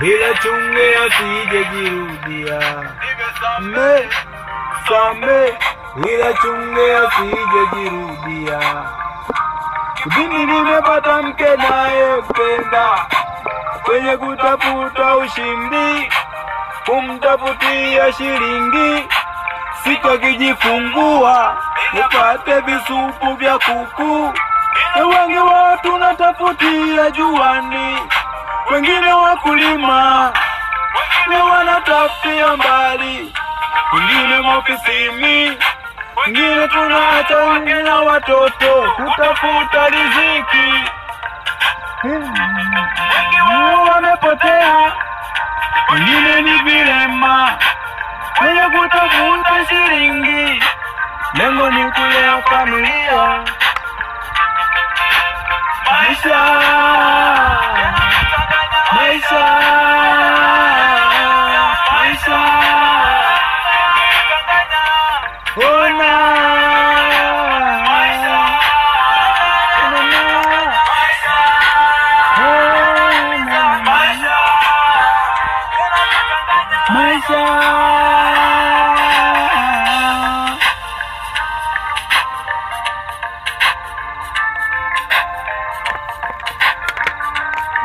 ila chunge asije jirudia. Same, ila chunge asije jirudia. Kipindi nimepata mke naye mpenda, kwenye kutafuta ushindi, kumtafutia shilingi, siku akijifungua nipate visupu vya kuku. Wengi watu natafutia juani, wengine wakulima, wengine wanatafutia mbali, wengine maofisini, wengine tunaacha wengine na watoto kutafuta riziki. Wengine wamepotea, wengine ni vilema, kwenye kutafuta shilingi, lengo ni kulea familia. Maisha, ona,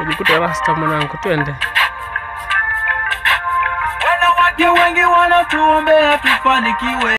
Ujikute rasta mwanangu, twende. Wanawake wengi wanatuombea tufanikiwe.